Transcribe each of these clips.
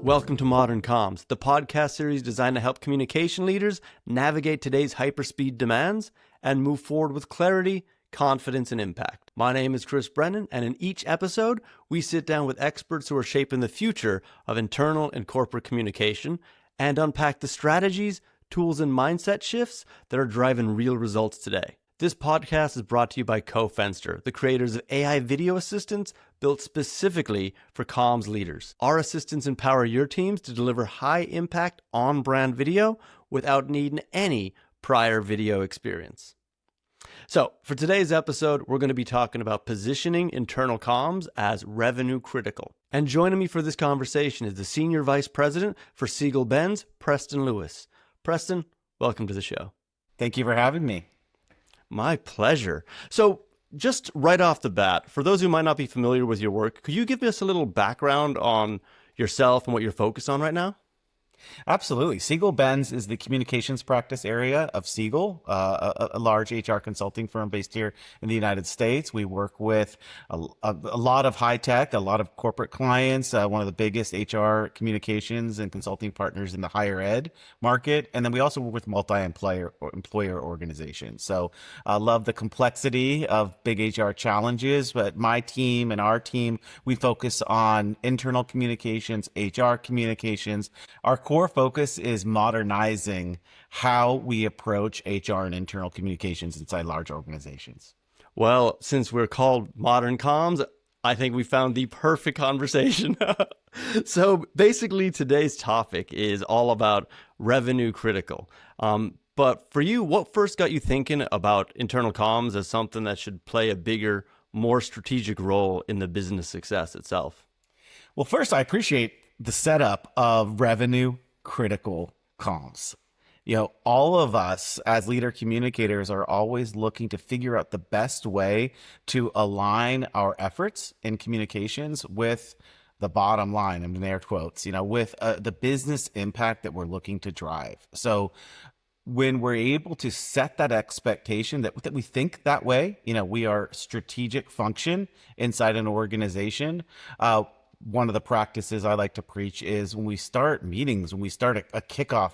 Welcome to Modern Comms, the podcast series designed to help communication leaders navigate today's hyperspeed demands and move forward with clarity, confidence, and impact. My name is Chris Brennan, and in each episode, we sit down with experts who are shaping the future of internal and corporate communication and unpack the strategies, tools, and mindset shifts that are driving real results today. This podcast is brought to you by cofenster, the creators of AI video assistants built specifically for comms leaders. Our assistants empower your teams to deliver high-impact, on-brand video without needing any prior video experience. So, for today's episode, we're going to be talking about positioning internal comms as revenue critical. And joining me for this conversation is the Senior Vice President for Segal Benz, Preston Lewis. Preston, welcome to the show. Thank you for having me. My pleasure. So just right off the bat, for those who might not be familiar with your work, could you give us a little background on yourself and what you're focused on right now? Absolutely. Segal Benz is the communications practice area of Segal, a large HR consulting firm based here in the United States. We work with a lot of high tech, a lot of corporate clients, one of the biggest HR communications and consulting partners in the higher ed market. And then we also work with multi-employer organizations. So I love the complexity of big HR challenges, but my team and our team, we focus on internal communications, HR communications. Our core focus is modernizing how we approach HR and internal communications inside large organizations. Well, since we're called Modern Comms, I think we found the perfect conversation. So basically, today's topic is all about revenue critical. But for you, what first got you thinking about internal comms as something that should play a bigger, more strategic role in the business success itself? Well, first, I appreciate the setup of revenue critical comms. All of us as leader communicators are always looking to figure out the best way to align our efforts in communications with the bottom line, in air quotes, with the business impact that we're looking to drive. So when we're able to set that expectation that we think that way, we are strategic function inside an organization. One of the practices I like to preach is when we start meetings, when we start a kickoff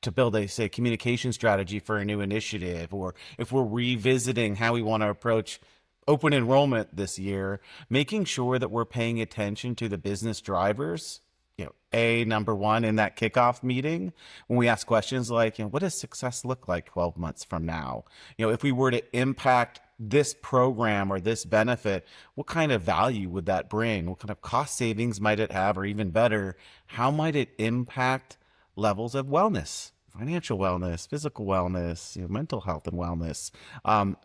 to build a, say, communication strategy for a new initiative, or if we're revisiting how we want to approach open enrollment this year, making sure that we're paying attention to the business drivers, number one in that kickoff meeting, when we ask questions like, what does success look like 12 months from now? If we were to impact this program or this benefit, what kind of value would that bring? What kind of cost savings might it have? Or even better, how might it impact levels of wellness, financial wellness, physical wellness, mental health and wellness,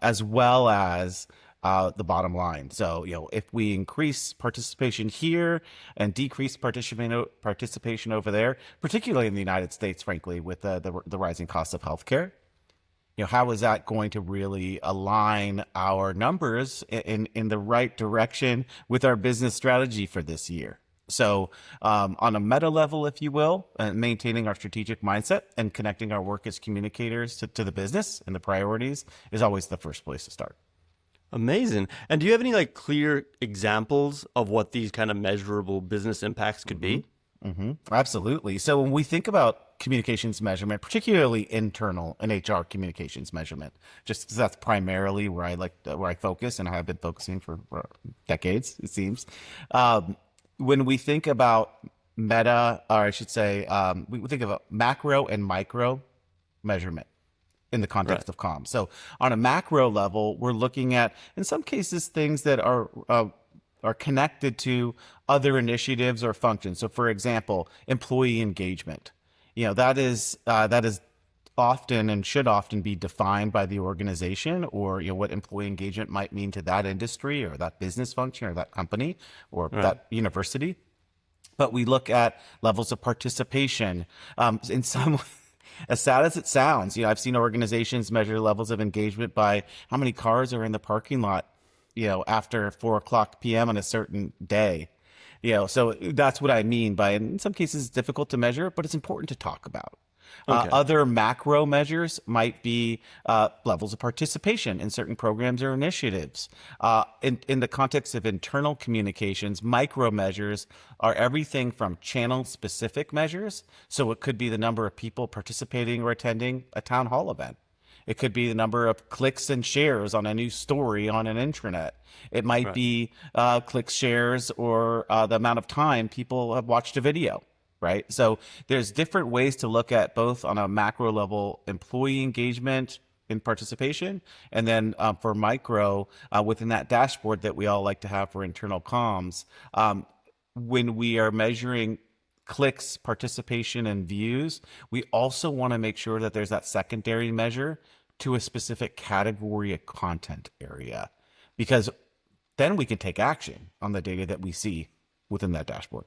as well as the bottom line. So, if we increase participation here and decrease participation over there, particularly in the United States, frankly, with the rising cost of healthcare, how is that going to really align our numbers in the right direction with our business strategy for this year? So on a meta level, if you will, maintaining our strategic mindset and connecting our work as communicators to the business and the priorities is always the first place to start. Amazing. And do you have any clear examples of what these kind of measurable business impacts could be? Mm-hmm. Absolutely. So when we think about communications measurement, particularly internal and HR communications measurement, just because that's primarily where I focus, and I have been focusing for decades, it seems. When we think about meta, or I should say, we think about macro and micro measurement in the context of comms. So on a macro level, we're looking at, in some cases, things that are connected to other initiatives or functions. So for example, employee engagement. That is often and should often be defined by the organization, or what employee engagement might mean to that industry or that business function or that company or that university. But we look at levels of participation. In some, as sad as it sounds, I've seen organizations measure levels of engagement by how many cars are in the parking lot after 4:00 p.m. on a certain day. So that's what I mean by, in some cases, it's difficult to measure, but it's important to talk about. Okay. Other macro measures might be levels of participation in certain programs or initiatives. In the context of internal communications, micro measures are everything from channel-specific measures. So it could be the number of people participating or attending a town hall event. It could be the number of clicks and shares on a new story on an intranet. It might Right. be clicks, shares, or the amount of time people have watched a video, right? So there's different ways to look at both on a macro level employee engagement in participation, and then for micro within that dashboard that we all like to have for internal comms. When we are measuring clicks, participation, and views, we also want to make sure that there's that secondary measure to a specific category of content area, because then we can take action on the data that we see within that dashboard.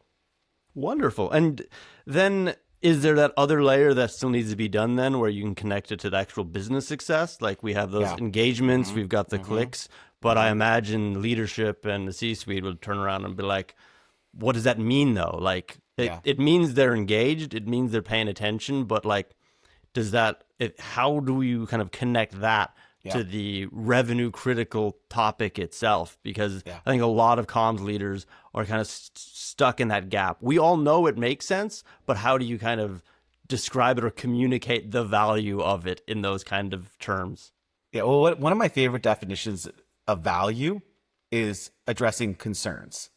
Wonderful. And then is there that other layer that still needs to be done then where you can connect it to the actual business success? Like we have those Yeah. engagements, we've got the clicks, but I imagine leadership and the C-suite will turn around and be like, what does that mean though? Like it means they're engaged, it means they're paying attention, but like, how do you kind of connect that to the revenue critical topic itself? Because I think a lot of comms leaders are kind of stuck in that gap. We all know it makes sense, but how do you kind of describe it or communicate the value of it in those kind of terms? Yeah, well, one of my favorite definitions of value is addressing concerns.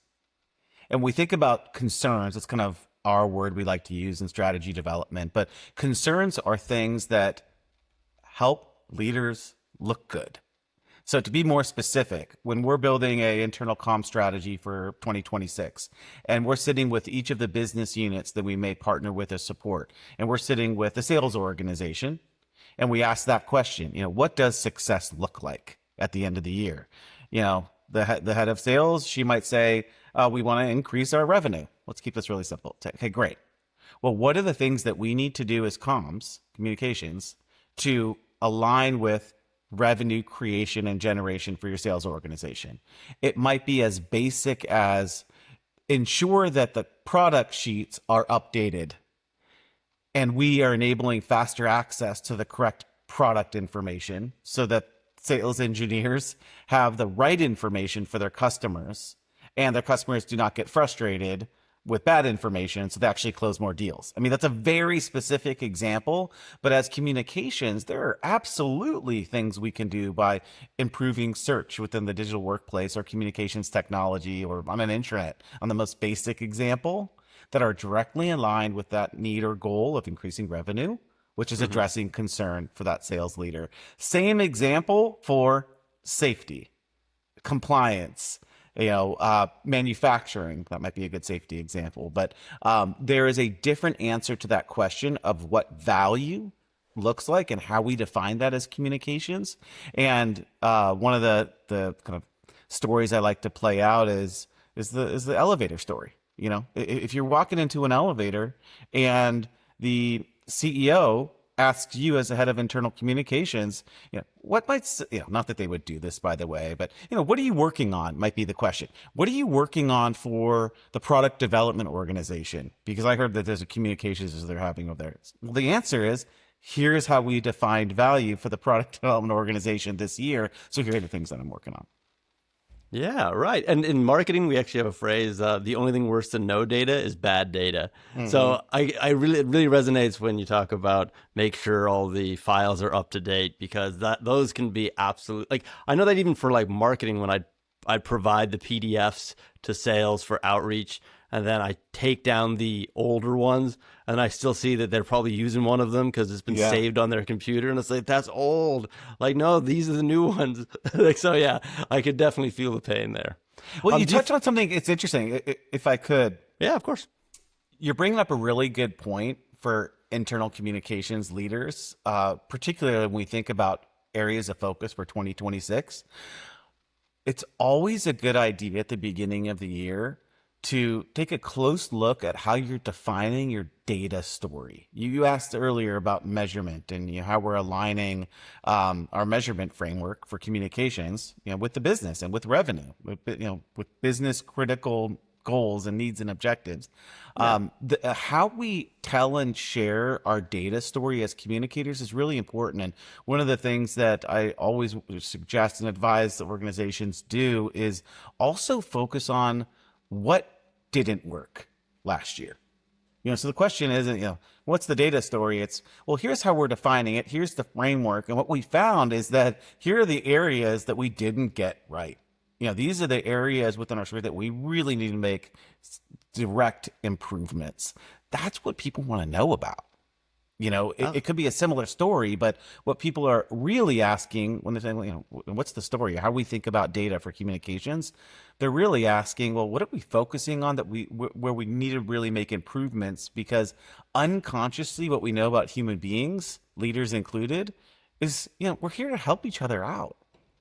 And we think about concerns, it's kind of our word we like to use in strategy development, but concerns are things that help leaders look good. So to be more specific, when we're building an internal comm strategy for 2026, and we're sitting with each of the business units that we may partner with as support, and we're sitting with the sales organization, and we ask that question, what does success look like at the end of the year? The head of sales, she might say, we want to increase our revenue. Let's keep this really simple. Okay, great. Well, what are the things that we need to do as comms, communications, to align with revenue creation and generation for your sales organization? It might be as basic as ensure that the product sheets are updated and we are enabling faster access to the correct product information so that sales engineers have the right information for their customers and their customers do not get frustrated with bad information, so they actually close more deals. I mean, that's a very specific example, but as communications, there are absolutely things we can do by improving search within the digital workplace or communications technology or on an intranet, on the most basic example, that are directly aligned with that need or goal of increasing revenue, which is addressing concern for that sales leader. Same example for safety, compliance, manufacturing. That might be a good safety example, but there is a different answer to that question of what value looks like and how we define that as communications. And one of the kind of stories I like to play out is the elevator story. If you're walking into an elevator and the CEO asks you as the head of internal communications, what might, not that they would do this, by the way, but, what are you working on might be the question. What are you working on for the product development organization? Because I heard that there's a communications as they're having over there. Well, the answer is, here's how we defined value for the product development organization this year. So here are the things that I'm working on. Yeah, right. And in marketing, we actually have a phrase, the only thing worse than no data is bad data. So it really resonates when you talk about make sure all the files are up to date, because those can be absolute. Like, I know that even for like marketing, when I'd provide the PDFs to sales for outreach, and then I take down the older ones, and I still see that they're probably using one of them because it's been saved on their computer, and it's like, that's old. Like, no, these are the new ones. So yeah, I could definitely feel the pain there. Well, you touched on something. It's interesting. If I could. Yeah, of course. You're bringing up a really good point for internal communications leaders, particularly when we think about areas of focus for 2026. It's always a good idea at the beginning of the year to take a close look at how you're defining your data story. You asked earlier about measurement and how we're aligning our measurement framework for communications, with the business and with revenue, with business critical goals and needs and objectives. How we tell and share our data story as communicators is really important. And one of the things that I always suggest and advise that organizations do is also focus on what didn't work last year. So the question isn't, what's the data story? It's, well, here's how we're defining it. Here's the framework. And what we found is that here are the areas that we didn't get right. These are the areas within our story that we really need to make direct improvements. That's what people want to know about. It could be a similar story, but what people are really asking when they're saying, what's the story? How we think about data for communications? They're really asking, well, what are we focusing on where we need to really make improvements? Because unconsciously, what we know about human beings, leaders included, is, we're here to help each other out.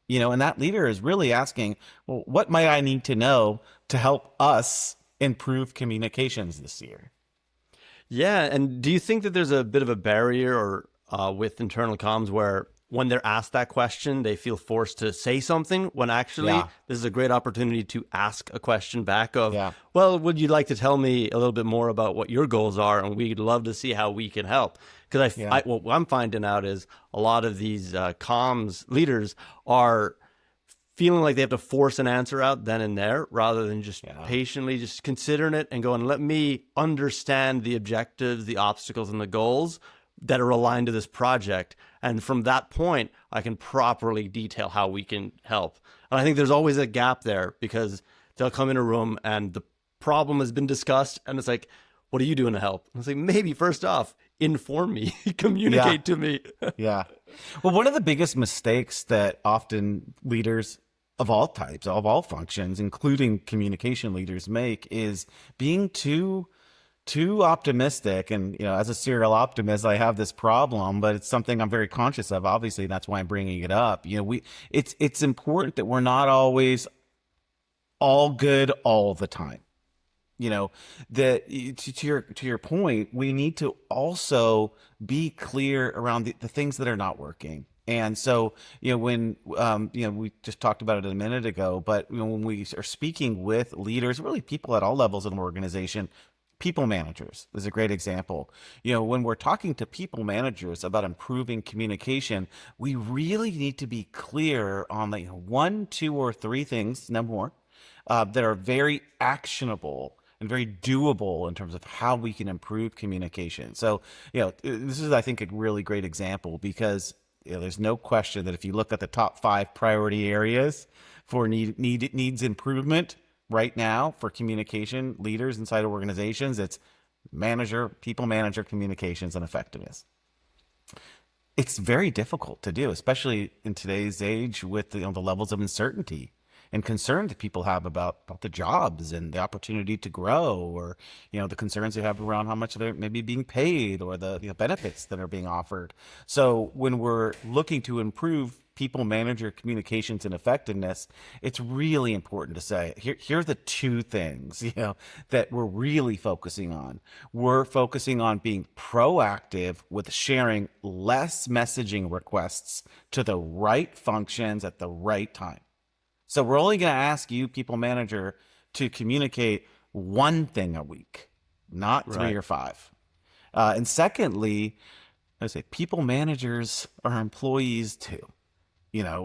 And that leader is really asking, well, what might I need to know to help us improve communications this year? Yeah, and do you think that there's a bit of a barrier or with internal comms where when they're asked that question, they feel forced to say something when actually this is a great opportunity to ask a question back of, well, would you like to tell me a little bit more about what your goals are? And we'd love to see how we can help. Because what I'm finding out is a lot of these comms leaders are feeling like they have to force an answer out then and there rather than just patiently just considering it and going, let me understand the objectives, the obstacles, and the goals that are aligned to this project. And from that point, I can properly detail how we can help. And I think there's always a gap there because they'll come in a room and the problem has been discussed and it's like, what are you doing to help? And it's like, maybe first off, inform me, communicate to me. Well, one of the biggest mistakes that often leaders of all types, of all functions, including communication leaders, make is being too optimistic. And as a serial optimist, I have this problem, but it's something I'm very conscious of. Obviously, that's why I'm bringing it up. It's important that we're not always all good all the time. That to your point, we need to also be clear around the things that are not working. And so, when, we just talked about it a minute ago, but when we are speaking with leaders, really people at all levels of an organization, people managers is a great example. When we're talking to people managers about improving communication, we really need to be clear on the 1, 2, or 3 things, no more, that are very actionable and very doable in terms of how we can improve communication. So, this is, I think, a really great example because there's no question that if you look at the top 5 priority areas for needs improvement right now for communication leaders inside organizations, it's people manager communications and effectiveness. It's very difficult to do, especially in today's age with the levels of uncertainty and concern that people have about the jobs and the opportunity to grow, or the concerns they have around how much they're maybe being paid or the benefits that are being offered. So when we're looking to improve people manager communications and effectiveness, it's really important to say here are the 2 things that we're really focusing on. We're focusing on being proactive with sharing less messaging requests to the right functions at the right time. So we're only going to ask you, people manager, to communicate 1 thing a week, not 3 or 5. And secondly, I say people managers are employees too.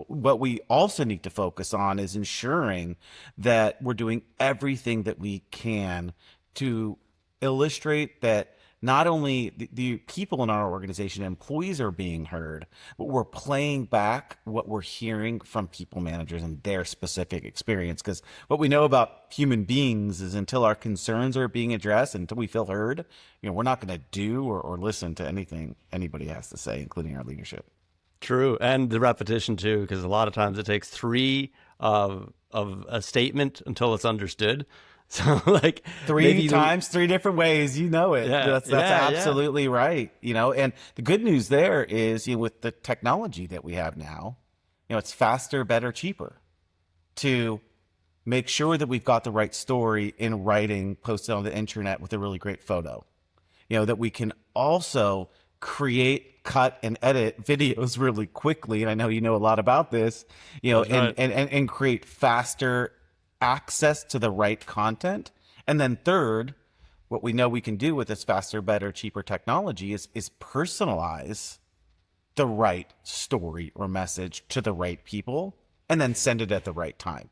What we also need to focus on is ensuring that we're doing everything that we can to illustrate that not only the people in our organization, employees, are being heard, but we're playing back what we're hearing from people managers and their specific experience. Because what we know about human beings is until our concerns are being addressed, until we feel heard, we're not going to do or listen to anything anybody has to say, including our leadership. True. And the repetition too, because a lot of times it takes 3 of a statement until it's understood. So like 3 times, 3 different ways, it. That's absolutely right. And the good news there is, with the technology that we have now, it's faster, better, cheaper to make sure that we've got the right story in writing, posted on the internet with a really great photo. That we can also create, cut, and edit videos really quickly. And I know you know a lot about this, and create faster access to the right content And then third, what we know we can do with this faster, better, cheaper technology is personalize the right story or message to the right people and then send it at the right time.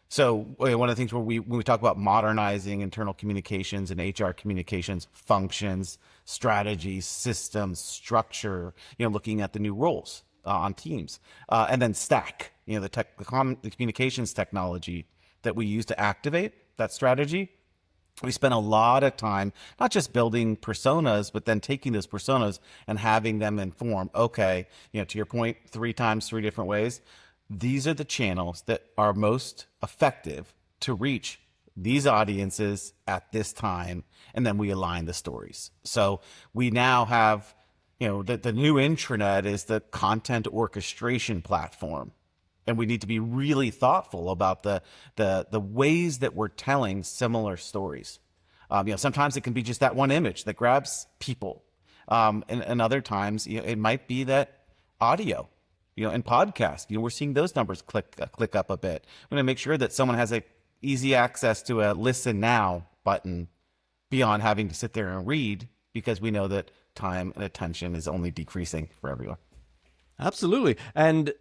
So one of the things when we talk about modernizing internal communications and HR communications, functions, strategies, systems, structure, looking at the new roles on teams, and then stack, the communications technology that we use to activate that strategy. We spend a lot of time not just building personas, but then taking those personas and having them inform, okay, to your point, 3 times, 3 different ways. These are the channels that are most effective to reach these audiences at this time. And then we align the stories. So we now have, the new intranet is the content orchestration platform. And we need to be really thoughtful about the ways that we're telling similar stories. Sometimes it can be just that one image that grabs people. And other times, it might be that audio, and podcast. We're seeing those numbers click up a bit. We want to make sure that someone has a easy access to a listen now button beyond having to sit there and read, because we know that time and attention is only decreasing for everyone. Absolutely. And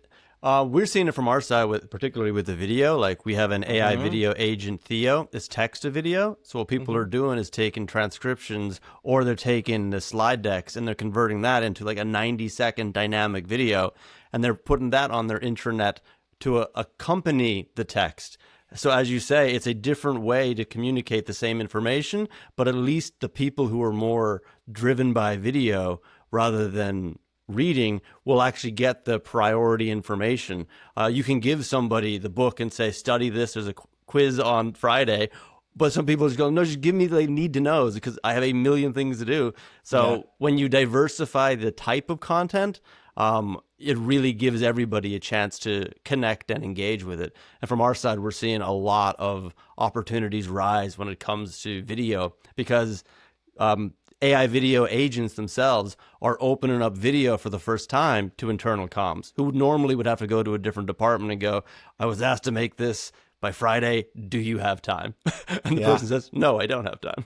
we're seeing it from our side, particularly with the video. Like, we have an AI video agent, Theo. It's text to video. So what people are doing is taking transcriptions, or they're taking the slide decks and they're converting that into like a 90-second dynamic video. And they're putting that on their intranet to accompany the text. So as you say, it's a different way to communicate the same information, but at least the people who are more driven by video rather than reading will actually get the priority information. You can give somebody the book and say, study this, there's a quiz on Friday, but some people just go, no, just give me the need to knows, because I have a million things to do. So when you diversify the type of content, it really gives everybody a chance to connect and engage with it. And from our side, we're seeing a lot of opportunities rise when it comes to video, because AI video agents themselves are opening up video for the first time to internal comms, who normally would have to go to a different department and go, I was asked to make this by Friday. Do you have time? And the person says, no, I don't have time.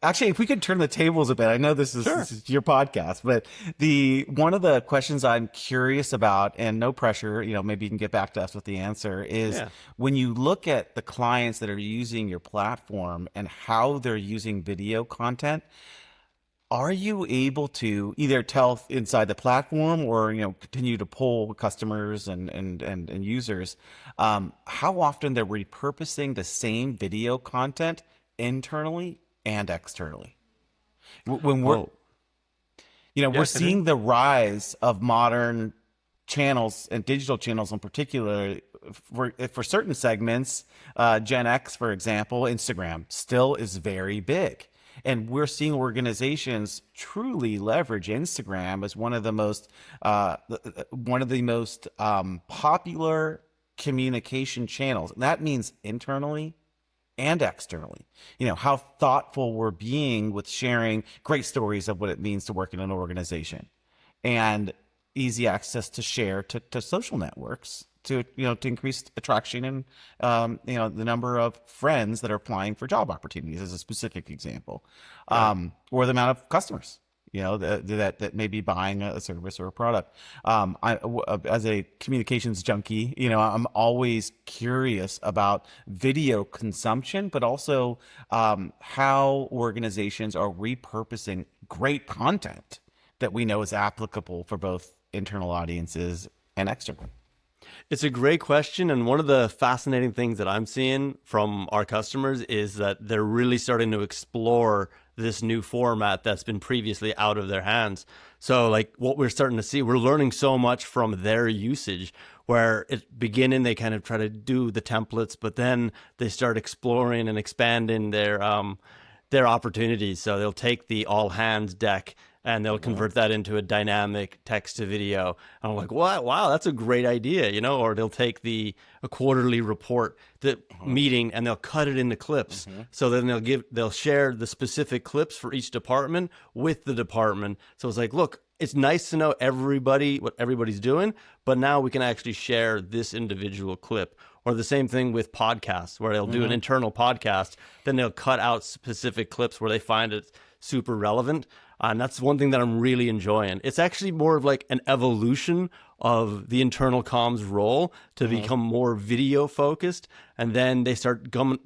Actually, if we could turn the tables a bit, I know this is your podcast, but one of the questions I'm curious about, and no pressure, maybe you can get back to us with the answer, is when you look at the clients that are using your platform and how they're using video content, are you able to either tell inside the platform or continue to poll customers and users how often they're repurposing the same video content internally and externally? When we're seeing the rise of modern channels and digital channels in particular for certain segments, Gen X, for example, Instagram still is very big. And we're seeing organizations truly leverage Instagram as one of the most popular communication channels. And that means internally and externally. How thoughtful we're being with sharing great stories of what it means to work in an organization, and easy access to share to social networks to increase attraction and the number of friends that are applying for job opportunities, as a specific example, or the amount of customers that may be buying a service or a product. As a communications junkie, I'm always curious about video consumption, but also how organizations are repurposing great content that we know is applicable for both internal audiences and external. It's a great question. And one of the fascinating things that I'm seeing from our customers is that they're really starting to explore this new format that's been previously out of their hands. So like what we're starting to see, we're learning so much from their usage, where at beginning they kind of try to do the templates, but then they start exploring and expanding their opportunities. So they'll take the all hands deck and they'll convert that into a dynamic text to video. And I'm like, wow, that's a great idea, or they'll take a quarterly report, the meeting, and they'll cut it into clips. So then they'll share the specific clips for each department with the department. So it's like, look, it's nice to know what everybody's doing, but now we can actually share this individual clip. Or the same thing with podcasts, where they'll do an internal podcast, then they'll cut out specific clips where they find it super relevant. And that's one thing that I'm really enjoying. It's actually more of like an evolution of the internal comms role to become more video focused. And then they start going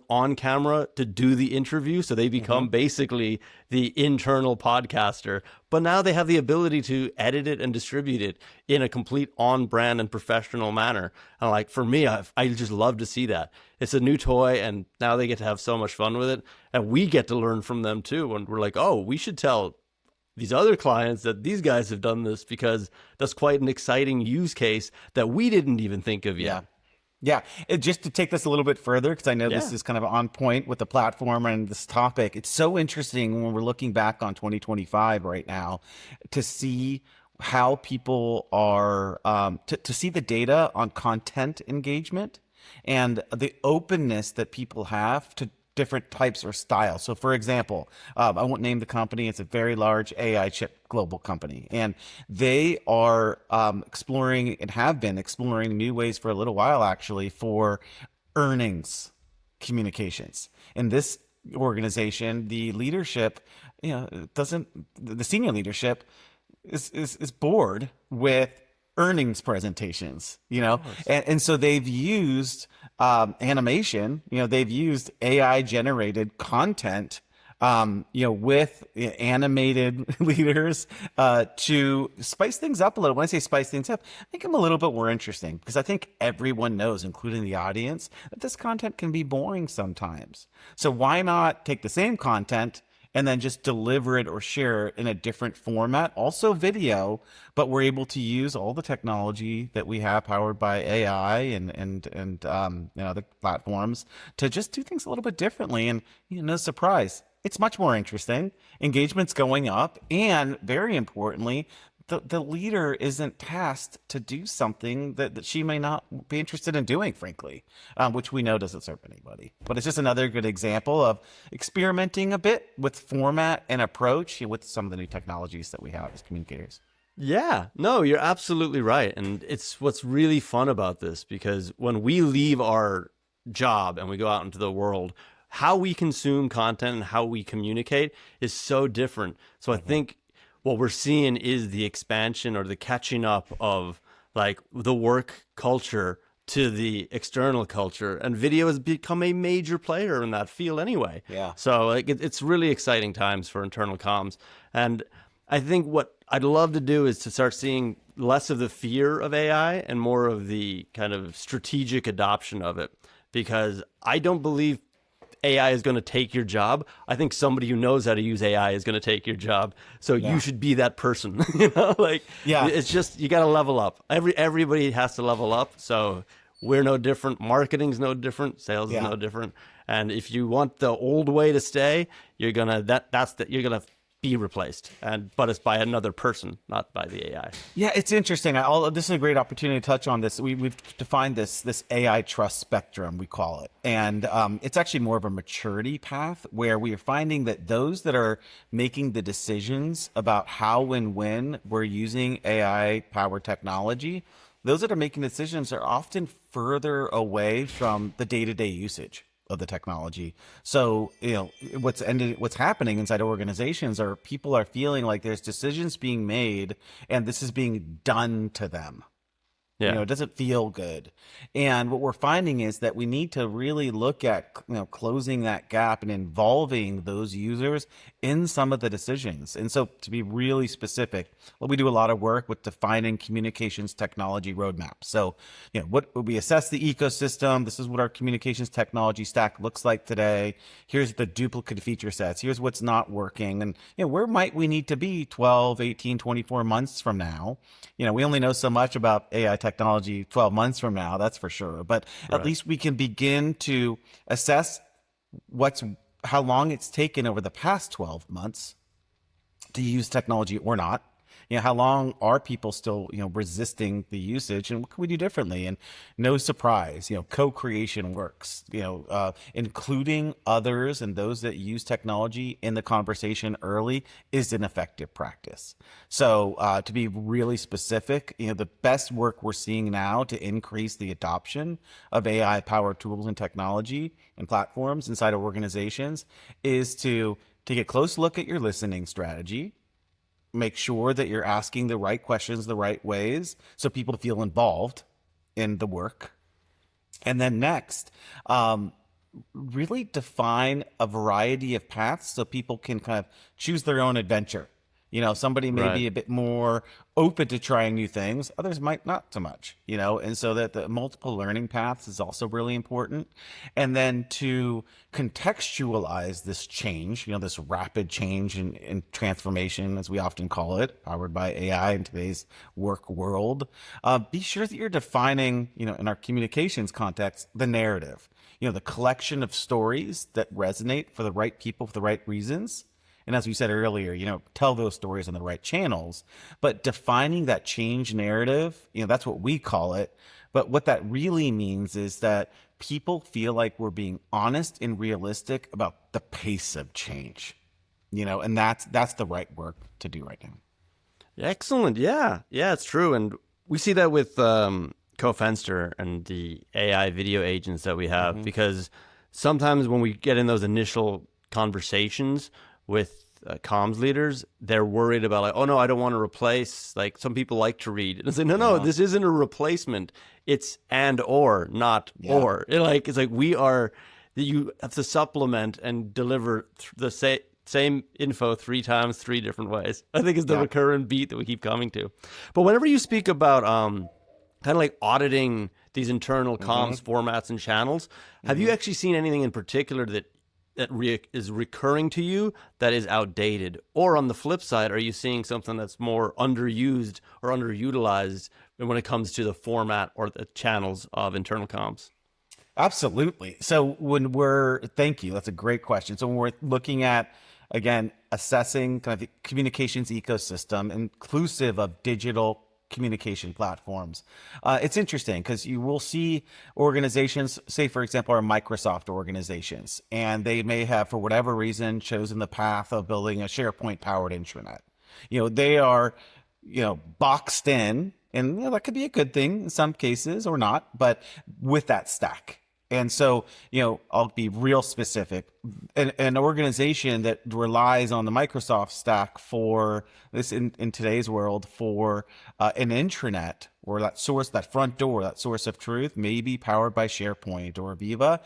on camera to do the interview. So they become basically the internal podcaster. But now they have the ability to edit it and distribute it in a complete on brand and professional manner. And like for me, I just love to see that. It's a new toy and now they get to have so much fun with it. And we get to learn from them too. And we're like, oh, we should tell these other clients that these guys have done this, because that's quite an exciting use case that we didn't even think of yet. Yeah. Just to take this a little bit further, because I know this is kind of on point with the platform and this topic. It's so interesting when we're looking back on 2025 right now to see how people are, to see the data on content engagement and the openness that people have to different types or styles. So for example, I won't name the company. It's a very large AI chip global company. And they are exploring and have been exploring new ways for a little while, actually, for earnings communications. In this organization, the leadership, the senior leadership is bored with earnings presentations, and so they've used animation, they've used AI generated content, with animated leaders to spice things up a little. When I say spice things up, make them a little bit more interesting, because I think everyone knows, including the audience, that this content can be boring sometimes. So why not take the same content and then just deliver it or share it in a different format, also video, but we're able to use all the technology that we have powered by AI and other platforms to just do things a little bit differently. And no surprise, it's much more interesting. Engagement's going up, and very importantly, the leader isn't tasked to do something that she may not be interested in doing, frankly, which we know doesn't serve anybody. But it's just another good example of experimenting a bit with format and approach with some of the new technologies that we have as communicators. Yeah, no, you're absolutely right. And it's what's really fun about this, because when we leave our job and we go out into the world, how we consume content and how we communicate is so different. So I think what we're seeing is the expansion or the catching up of like the work culture to the external culture, and video has become a major player in that field anyway. Yeah. So like it's really exciting times for internal comms. And I think what I'd love to do is to start seeing less of the fear of AI and more of the kind of strategic adoption of it, because I don't believe AI is going to take your job. I think somebody who knows how to use AI is going to take your job. So you should be that person. It's just, you got to level up. Everybody has to level up. So we're no different. Marketing's no different. Sales is no different. And if you want the old way to stay, you're gonna be replaced, but it's by another person, not by the AI. Yeah, it's interesting. This is a great opportunity to touch on this. We've defined this AI trust spectrum, we call it. And it's actually more of a maturity path, where we are finding that those that are making the decisions about how and when we're using AI-powered technology, those that are making decisions are often further away from the day-to-day usage of the technology. So, what's happening inside organizations are people are feeling like there's decisions being made and this is being done to them. Yeah. It doesn't feel good. And what we're finding is that we need to really look at, closing that gap and involving those users in some of the decisions. And so to be really specific, we do a lot of work with defining communications technology roadmaps. So, what we assess the ecosystem. This is what our communications technology stack looks like today. Here's the duplicate feature sets. Here's what's not working. And, where might we need to be 12, 18, 24 months from now? We only know so much about AI technology 12 months from now, that's for sure. But at least we can begin to assess how long it's taken over the past 12 months to use technology or not. how long are people still, resisting the usage, and what can we do differently? And no surprise, co-creation works, including others and those that use technology in the conversation early is an effective practice. So to be really specific, the best work we're seeing now to increase the adoption of AI powered tools and technology and platforms inside of organizations is to take a close look at your listening strategy, make sure that you're asking the right questions the right ways so people feel involved in the work. And then next, really define a variety of paths so people can kind of choose their own adventure. Somebody may be a bit more open to trying new things. Others might not so much, and so that the multiple learning paths is also really important. And then to contextualize this change, this rapid change and transformation, as we often call it, powered by AI in today's work world, be sure that you're defining, in our communications context, the narrative, the collection of stories that resonate for the right people for the right reasons. And as we said earlier, tell those stories on the right channels, but defining that change narrative, that's what we call it. But what that really means is that people feel like we're being honest and realistic about the pace of change, and that's the right work to do right now. Excellent. Yeah, it's true. And we see that with cofenster and the AI video agents that we have, because sometimes when we get in those initial conversations with comms leaders, they're worried about like, oh no, I don't want to replace, like some people like to read and say, no, this isn't a replacement. It's and or, not or. It's like you have to supplement and deliver the same info 3 times, 3 different ways. I think is the recurrent beat that we keep coming to. But whenever you speak about kind of like auditing these internal comms formats and channels, have you actually seen anything in particular that is recurring to you that is outdated? Or on the flip side, are you seeing something that's more underused or underutilized when it comes to the format or the channels of internal comms? Absolutely. So thank you. That's a great question. So when we're looking at, again, assessing kind of the communications ecosystem, inclusive of digital communication platforms. It's interesting because you will see organizations, say, for example, our Microsoft organizations, and they may have, for whatever reason, chosen the path of building a SharePoint powered intranet. They are, boxed in, and that could be a good thing in some cases or not, but with that stack. And so, I'll be real specific. An organization that relies on the Microsoft stack for this in today's world for an intranet, or that source, that front door, that source of truth, may be powered by SharePoint or Viva.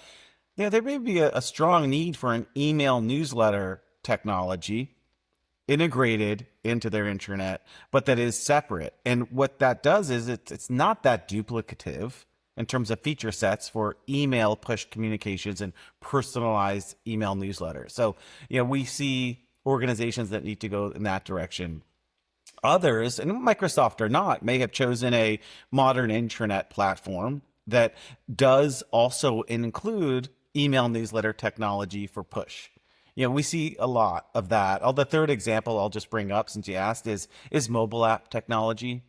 There may be a strong need for an email newsletter technology integrated into their intranet, but that is separate. And what that does is it's not that duplicative in terms of feature sets for email push communications and personalized email newsletters. So, we see organizations that need to go in that direction. Others, and Microsoft or not, may have chosen a modern intranet platform that does also include email newsletter technology for push. We see a lot of that. The third example I'll just bring up, since you asked, is mobile app technology.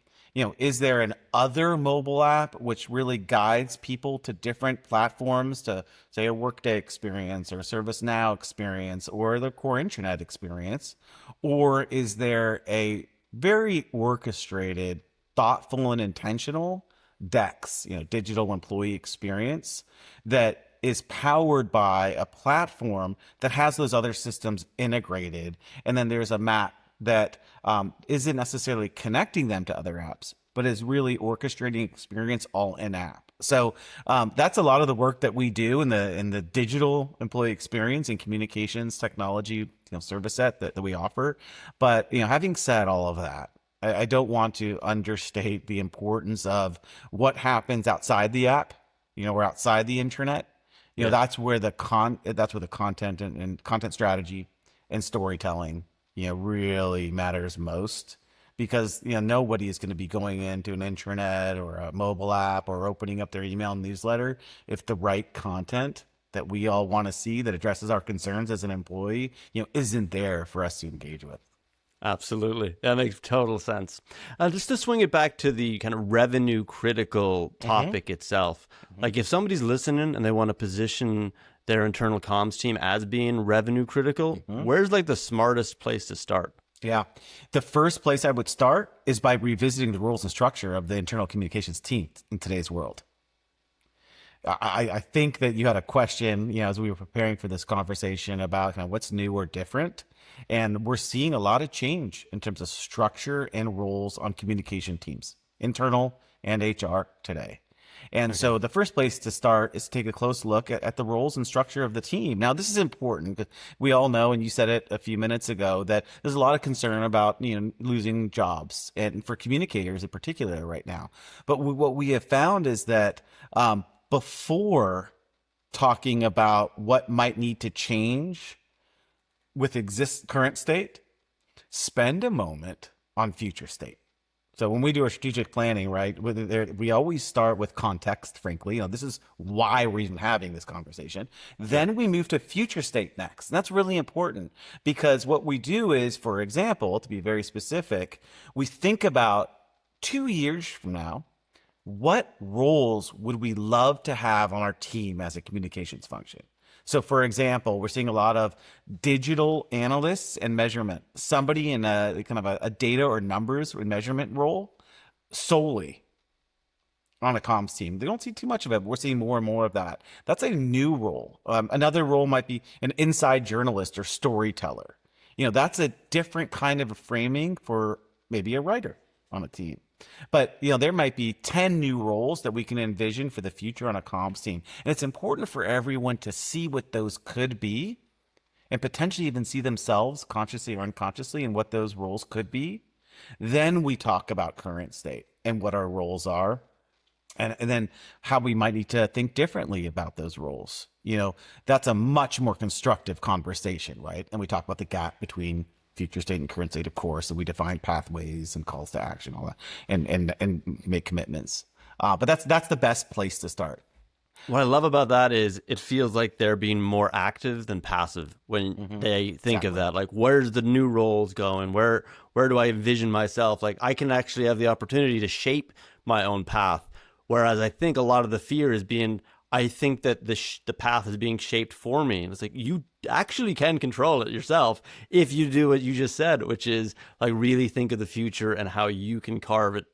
Is there an other mobile app which really guides people to different platforms, to say a Workday experience or a ServiceNow experience or the core intranet experience? Or is there a very orchestrated, thoughtful, and intentional DEX, digital employee experience, that is powered by a platform that has those other systems integrated, and then there's a map that isn't necessarily connecting them to other apps, but is really orchestrating experience all in app. So that's a lot of the work that we do in the digital employee experience and communications technology service set that we offer. But having said all of that, I don't want to understate the importance of what happens outside the app, or outside the intranet. That's where the content and content strategy and storytelling really matters most, because nobody is going to be going into an intranet or a mobile app or opening up their email newsletter if the right content that we all want to see that addresses our concerns as an employee isn't there for us to engage with. Absolutely. That makes total sense. Just to swing it back to the kind of revenue critical topic itself, like if somebody's listening and they want to position their internal comms team as being revenue critical, where's like the smartest place to start? Yeah. The first place I would start is by revisiting the rules and structure of the internal communications team in today's world. I think that you had a question, as we were preparing for this conversation about kind of what's new or different. And we're seeing a lot of change in terms of structure and roles on communication teams, internal and HR today. And so the first place to start is to take a close look at the roles and structure of the team. Now, this is important because we all know, and you said it a few minutes ago, that there's a lot of concern about losing jobs, and for communicators in particular right now. But what we have found is that before talking about what might need to change with current state, spend a moment on future state. So when we do our strategic planning, right, we always start with context, frankly. This is why we're even having this conversation. Then we move to future state next. And that's really important because what we do is, for example, to be very specific, we think about 2 years from now, what roles would we love to have on our team as a communications function? So, for example, we're seeing a lot of digital analysts and measurement, somebody in a kind of a data or numbers or measurement role solely on a comms team. They don't see too much of it, but we're seeing more and more of that. That's a new role. Another role might be an inside journalist or storyteller. That's a different kind of a framing for maybe a writer on a team. But, there might be 10 new roles that we can envision for the future on a comms team. And it's important for everyone to see what those could be and potentially even see themselves consciously or unconsciously in what those roles could be. Then we talk about current state and what our roles are, and then how we might need to think differently about those roles. That's a much more constructive conversation, right? And we talk about the gap between future state and current state, of course, and we define pathways and calls to action, all that, and make commitments. But that's the best place to start. What I love about that is it feels like they're being more active than passive when they think of that. Like, where's the new roles going? Where do I envision myself? Like, I can actually have the opportunity to shape my own path. Whereas I think a lot of the fear is I think that the path is being shaped for me. And it's like, you actually can control it yourself if you do what you just said, which is like really think of the future and how you can carve it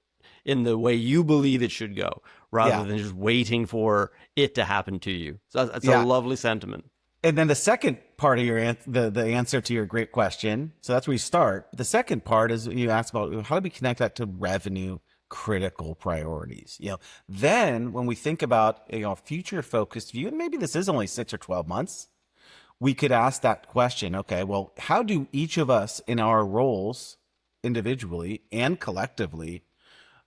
in the way you believe it should go, rather than just waiting for it to happen to you. So that's a lovely sentiment. And then the second part of the answer to your great question, so that's where you start. The second part is you ask about how do we connect that to revenue critical priorities. Then when we think about future focused view, and maybe this is only 6 or 12 months, we could ask that question. Okay, well, how do each of us in our roles individually and collectively,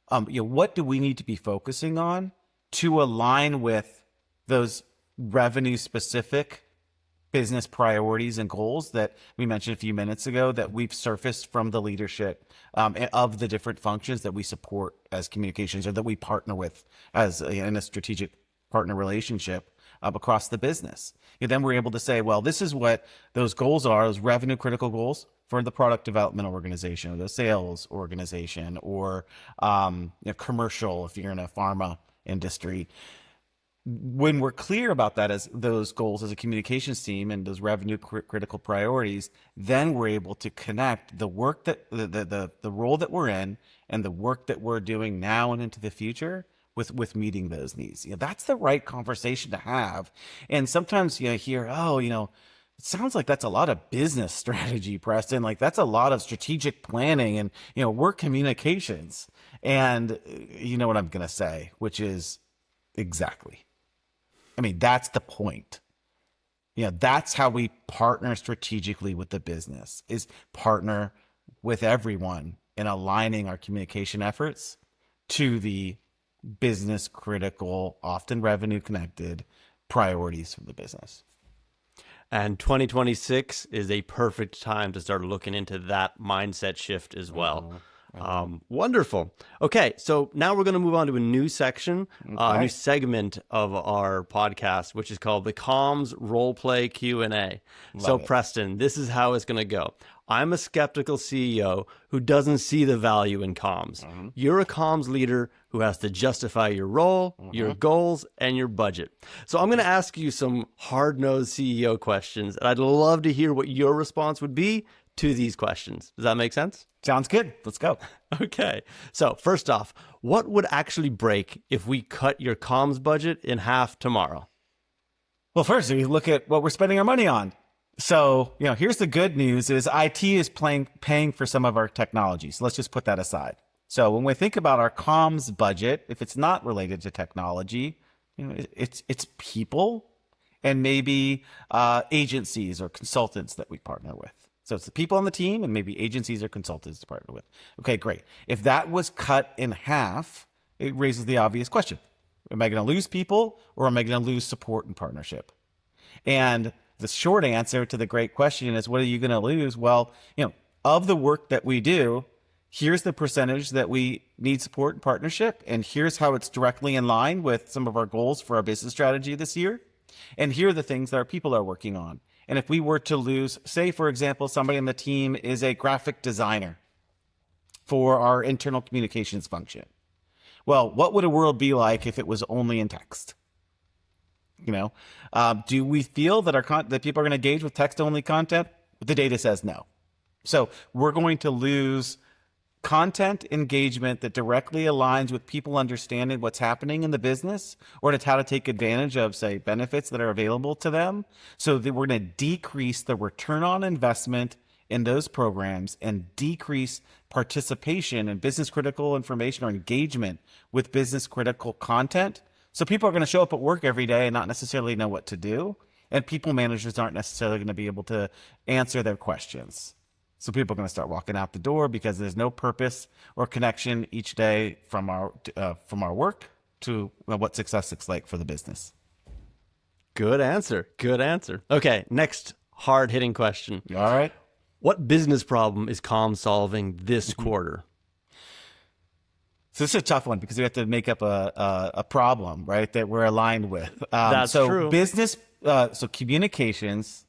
what do we need to be focusing on to align with those revenue specific business priorities and goals that we mentioned a few minutes ago that we've surfaced from the leadership of the different functions that we support as communications or that we partner with as in a strategic partner relationship across the business. Then we're able to say, well, this is what those goals are, those revenue critical goals for the product development organization or the sales organization or commercial if you're in a pharma industry. When we're clear about that as those goals as a communications team and those revenue critical priorities, then we're able to connect the work that the role that we're in and the work that we're doing now and into the future with meeting those needs. That's the right conversation to have. And sometimes you hear, it sounds like that's a lot of business strategy, Preston. Like that's a lot of strategic planning and, work communications. And you know what I'm going to say, which is exactly. That's the point. That's how we partner strategically with the business, is partner with everyone in aligning our communication efforts to the business critical, often revenue connected priorities for the business. And 2026 is a perfect time to start looking into that mindset shift as well. Wonderful. Okay, so now we're going to move on to a new section, a new segment of our podcast, which is called the Comms Roleplay Q&A. So, Preston, this is how it's going to go. I'm a skeptical CEO who doesn't see the value in comms. You're a comms leader who has to justify your role, your goals, and your budget. So I'm going to ask you some hard-nosed CEO questions, and I'd love to hear what your response would be to these questions. Does that make sense? Sounds good. Let's go. Okay. So first off, what would actually break if we cut your comms budget in half tomorrow? Well, first, we look at what we're spending our money on. So, here's the good news is IT is paying for some of our technology. So let's just put that aside. So when we think about our comms budget, if it's not related to technology, it's people and maybe agencies or consultants that we partner with. So it's the people on the team and maybe agencies or consultants to partner with. Okay, great. If that was cut in half, it raises the obvious question. Am I going to lose people or am I going to lose support and partnership? And the short answer to the great question is, what are you going to lose? Well, of the work that we do, here's the percentage that we need support and partnership. And here's how it's directly in line with some of our goals for our business strategy this year. And here are the things that our people are working on. And if we were to lose, say, for example, somebody on the team is a graphic designer for our internal communications function. Well, what would a world be like if it was only in text? Do we feel that that people are going to engage with text-only content? The data says no. So we're going to lose content engagement that directly aligns with people understanding what's happening in the business or how to take advantage of, say, benefits that are available to them. So that we're going to decrease the return on investment in those programs and decrease participation in business critical information or engagement with business critical content. So people are going to show up at work every day and not necessarily know what to do. And people managers aren't necessarily going to be able to answer their questions. So people are going to start walking out the door because there's no purpose or connection each day from our work to what success looks like for the business. Good answer. Good answer. Okay, next hard-hitting question. All right. What business problem is Comms solving this quarter? So this is a tough one because we have to make up a problem, right, that we're aligned with. That's true. So communications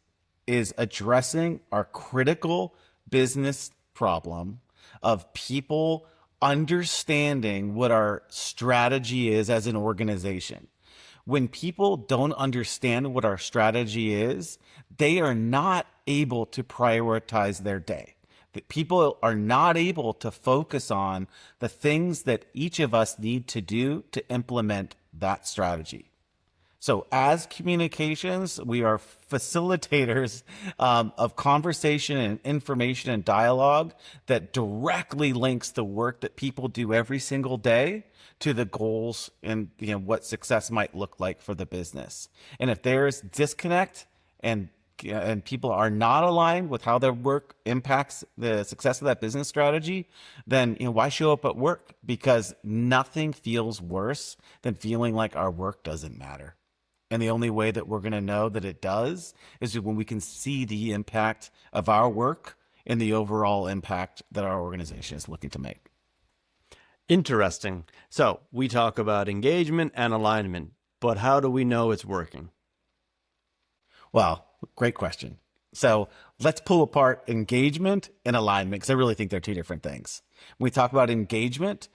is addressing our critical business problem of people understanding what our strategy is as an organization. When people don't understand what our strategy is, they are not able to prioritize their day. That people are not able to focus on the things that each of us need to do to implement that strategy. So as communications, we are facilitators of conversation and information and dialogue that directly links the work that people do every single day to the goals and what success might look like for the business. And if there's disconnect and people are not aligned with how their work impacts the success of that business strategy, then why show up at work? Because nothing feels worse than feeling like our work doesn't matter. And the only way that we're going to know that it does is when we can see the impact of our work and the overall impact that our organization is looking to make. Interesting. So we talk about engagement and alignment, but how do we know it's working? Well, great question. So let's pull apart engagement and alignment because I really think they're two different things. When we talk about engagement,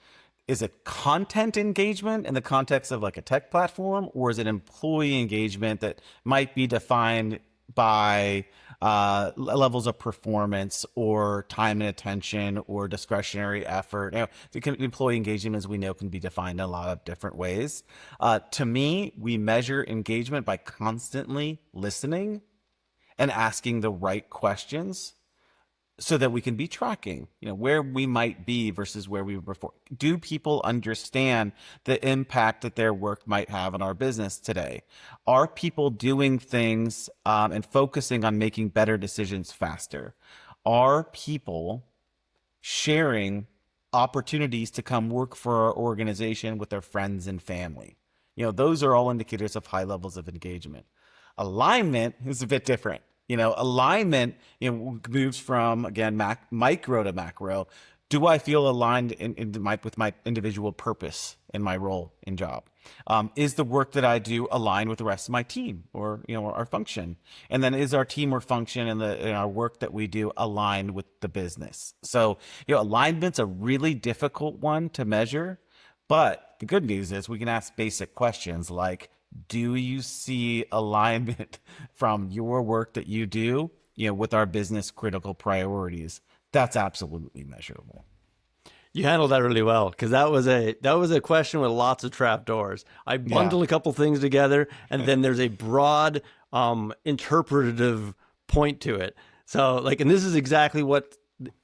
is it content engagement in the context of like a tech platform, or is it employee engagement that might be defined by levels of performance or time and attention or discretionary effort? Employee engagement, as we know, can be defined in a lot of different ways. To me, we measure engagement by constantly listening and asking the right questions so that we can be tracking, where we might be versus where we were before. Do people understand the impact that their work might have on our business today? Are people doing things and focusing on making better decisions faster? Are people sharing opportunities to come work for our organization with their friends and family? Those are all indicators of high levels of engagement. Alignment is a bit different. Alignment moves from, again, micro to macro. Do I feel aligned with my individual purpose in my role and job? Is the work that I do aligned with the rest of my team or our function? And then is our team or function and our work that we do aligned with the business? So alignment's a really difficult one to measure, but the good news is we can ask basic questions like, do you see alignment from your work that you do with our business critical priorities? That's absolutely measurable. You handled that really well, because that was a question with lots of trapdoors. I bundled a couple things together, and then there's a broad interpretative point to it. So and this is exactly what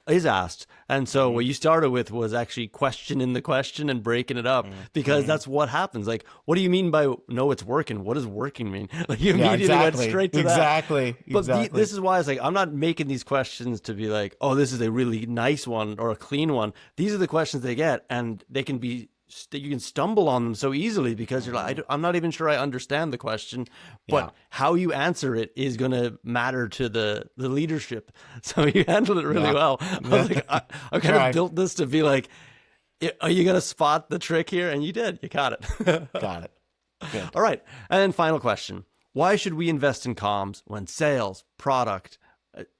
is asked. And so what you started with was actually questioning the question and breaking it up, because that's what happens. Like, what do you mean by no, it's working? What does working mean? Like, you immediately went straight to that. Exactly. But this is why it's like, I'm not making these questions to be like, oh, this is a really nice one or a clean one. These are the questions they get, and they can be, you can stumble on them so easily because you're like, I'm not even sure I understand the question, but how you answer it is going to matter to the leadership. So you handled it really well. I was like, I kind of built this to be like, are you going to spot the trick here? And you did. You caught it. Got it. Good. All right. And then final question. Why should we invest in comms when sales, product,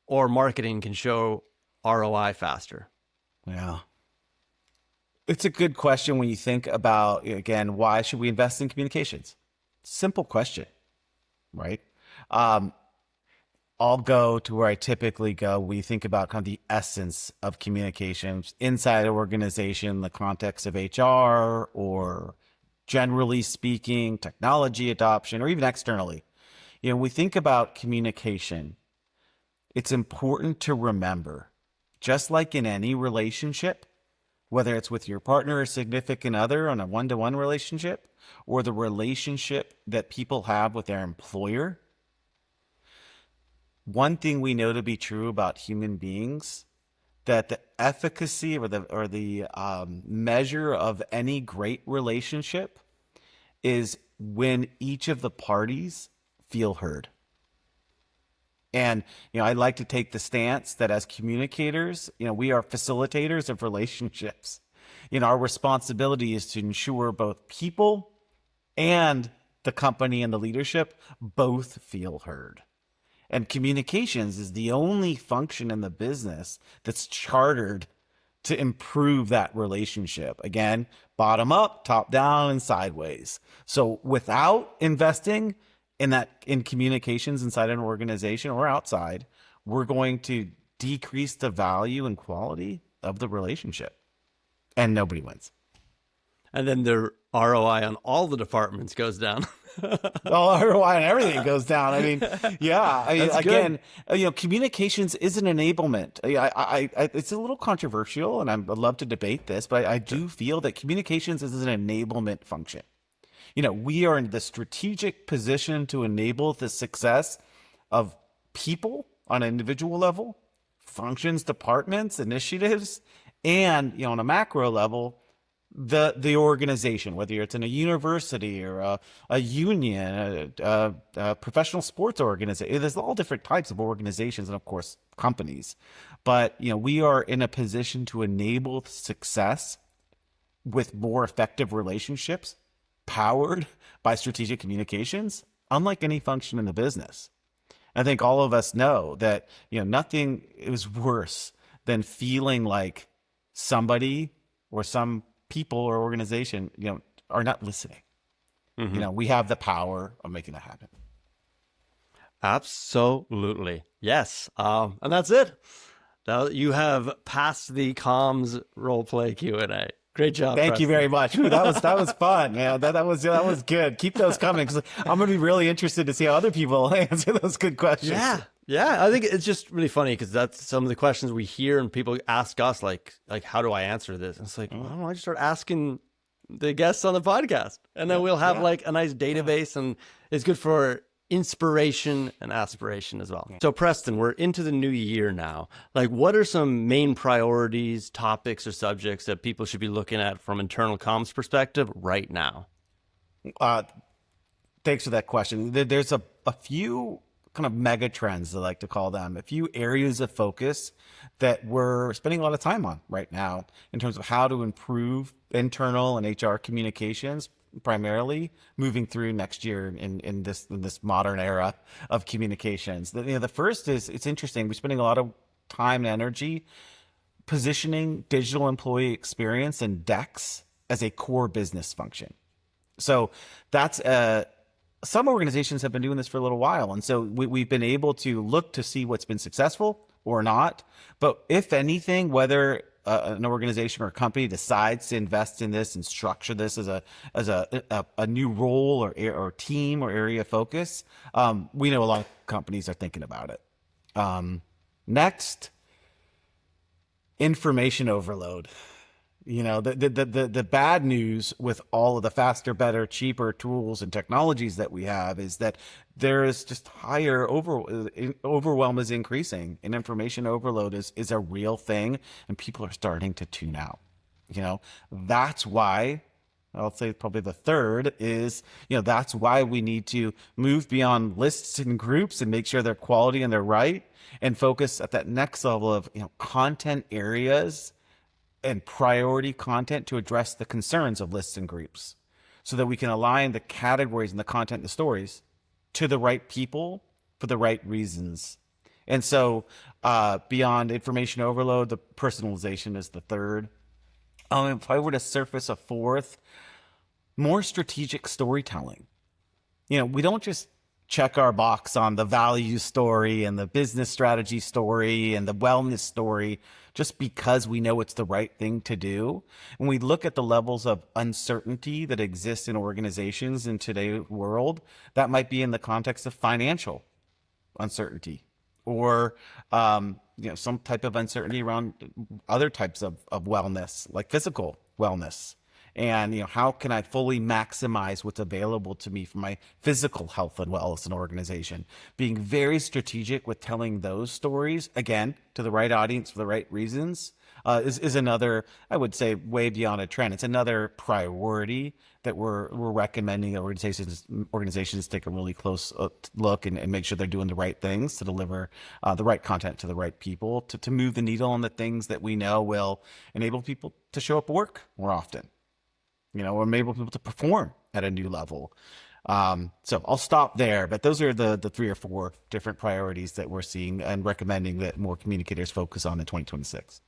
or marketing can show ROI faster? Yeah. It's a good question when you think about, again, why should we invest in communications? Simple question, right? I'll go to where I typically go. We think about kind of the essence of communications inside an organization, the context of HR, or generally speaking, technology adoption, or even externally. We think about communication. It's important to remember, just like in any relationship, whether it's with your partner or significant other on a one-to-one relationship, or the relationship that people have with their employer, one thing we know to be true about human beings, that the efficacy or the measure of any great relationship is when each of the parties feel heard. And, I like to take the stance that as communicators, we are facilitators of relationships. Our responsibility is to ensure both people and the company and the leadership both feel heard. And communications is the only function in the business that's chartered to improve that relationship. Again, bottom up, top down, and sideways. So without investing in communications inside an organization or outside, we're going to decrease the value and quality of the relationship, and nobody wins. And then the ROI on all the departments goes down. Well, ROI on everything goes down. I mean, again, communications is an enablement. It's a little controversial, and I'd love to debate this, but I do feel that communications is an enablement function. We are in the strategic position to enable the success of people on an individual level, functions, departments, initiatives, and, on a macro level, the organization, whether it's in a university or a union, a professional sports organization. There's all different types of organizations and, of course, companies. But, we are in a position to enable success with more effective relationships powered by strategic communications, unlike any function in the business. I think all of us know that, nothing is worse than feeling like somebody or some people or organization, are not listening. Mm-hmm. We have the power of making that happen. Absolutely. Yes. And that's it. Now you have passed the comms roleplay Q&A. Great job. Thank you very much. Ooh, that was fun. Yeah, that was good. Keep those coming, because I'm going to be really interested to see how other people answer those good questions. Yeah. I think it's just really funny because that's some of the questions we hear and people ask us, like how do I answer this? And it's like, why don't I just start asking the guests on the podcast, and then we'll have like a nice database, and it's good for inspiration and aspiration as well. So Preston, we're into the new year now. Like, what are some main priorities, topics, or subjects that people should be looking at from internal comms perspective right now? Thanks for that question. There's a few kind of mega trends, I like to call them, a few areas of focus that we're spending a lot of time on right now in terms of how to improve internal and HR communications, primarily moving through next year in this modern era of communications. The first is, it's interesting, we're spending a lot of time and energy positioning digital employee experience and DEX as a core business function. So that's some organizations have been doing this for a little while. And so we've been able to look to see what's been successful or not. But if anything, whether an organization or a company decides to invest in this and structure this as a new role or team or area of focus, we know a lot of companies are thinking about it. Next, information overload. The bad news with all of the faster, better, cheaper tools and technologies that we have is that there is just higher overwhelm is increasing, and information overload is a real thing, and people are starting to tune out. That's why I'll say probably the third is, that's why we need to move beyond lists and groups and make sure they're quality and they're right, and focus at that next level of, content areas and priority content to address the concerns of lists and groups, so that we can align the categories and the content and the stories to the right people for the right reasons. And so beyond information overload, the personalization is the third. If I were to surface a fourth, more strategic storytelling. We don't just check our box on the value story and the business strategy story and the wellness story just because we know it's the right thing to do. When we look at the levels of uncertainty that exist in organizations in today's world, that might be in the context of financial uncertainty, or some type of uncertainty around other types of wellness, like physical wellness. And how can I fully maximize what's available to me for my physical health and wellness in an organization? Being very strategic with telling those stories, again, to the right audience for the right reasons, is another, I would say, way beyond a trend. It's another priority that we're recommending organizations take a really close look and make sure they're doing the right things to deliver the right content to the right people, to move the needle on the things that we know will enable people to show up at work more often. Or enable people to perform at a new level. So I'll stop there, but those are the 3 or 4 different priorities that we're seeing and recommending that more communicators focus on in 2026.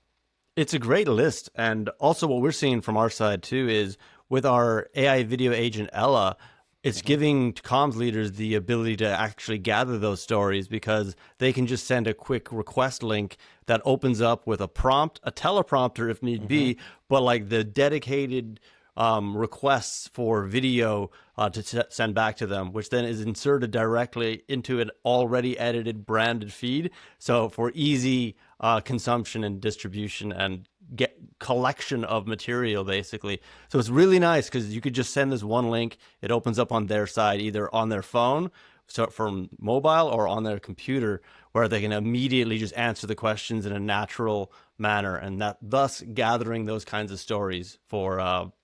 It's a great list. And also what we're seeing from our side too is with our AI video agent, Ella, it's giving comms leaders the ability to actually gather those stories, because they can just send a quick request link that opens up with a prompt, a teleprompter if need be, but like the dedicated requests for video to send back to them, which then is inserted directly into an already edited branded feed. So for easy consumption and distribution and get collection of material, basically. So it's really nice because you could just send this one link. It opens up on their side, either on their phone, so from mobile, or on their computer, where they can immediately just answer the questions in a natural manner, and that thus gathering those kinds of stories for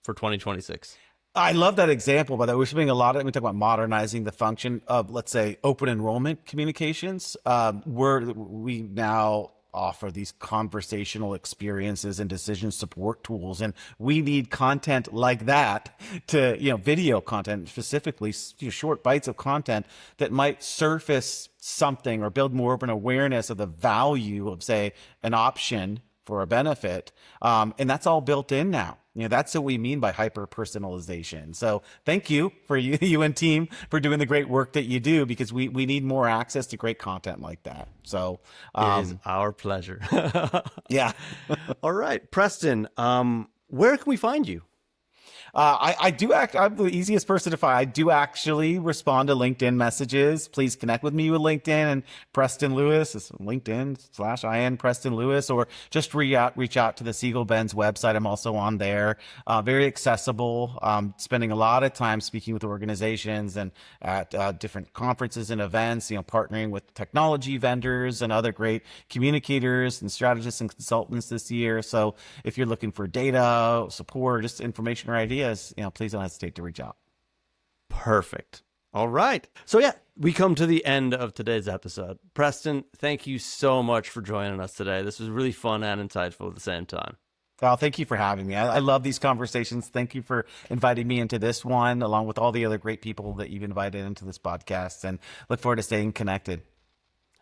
2026. I love that example, by the way. We're spending a lot of, we talk about modernizing the function of, let's say, open enrollment communications. We now offer these conversational experiences and decision support tools, and we need content like that to, video content specifically, short bites of content that might surface something or build more of an awareness of the value of, say, an option for a benefit. And that's all built in now. That's what we mean by hyper personalization. So thank you for you and team for doing the great work that you do, because we need more access to great content like that. So it is our pleasure. Yeah. All right, Preston, where can we find you? I'm the easiest person to find. I do actually respond to LinkedIn messages. Please connect with me with LinkedIn and Preston Lewis. It's LinkedIn/IN Preston Lewis, or just reach out to the Segal Benz website. I'm also on there. Very accessible. Spending a lot of time speaking with organizations and at different conferences and events, partnering with technology vendors and other great communicators and strategists and consultants this year. So if you're looking for data, support, just information or ideas, please don't hesitate to reach out. Perfect. All right. So yeah, we come to the end of today's episode. Preston, thank you so much for joining us today. This was really fun and insightful at the same time. Well, thank you for having me. I love these conversations. Thank you for inviting me into this one, along with all the other great people that you've invited into this podcast, and look forward to staying connected.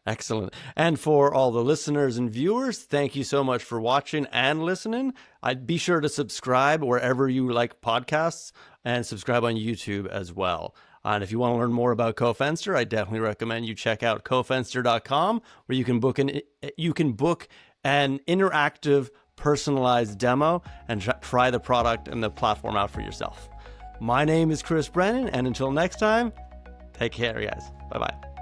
Excellent. And for all the listeners and viewers, thank you so much for watching and listening. I'd be sure to subscribe wherever you like podcasts and subscribe on YouTube as well. And if you want to learn more about Cofenster, I definitely recommend you check out cofenster.com, where you can book an interactive, personalized demo and try the product and the platform out for yourself. My name is Chris Brennan, and until next time, take care, guys. Bye-bye.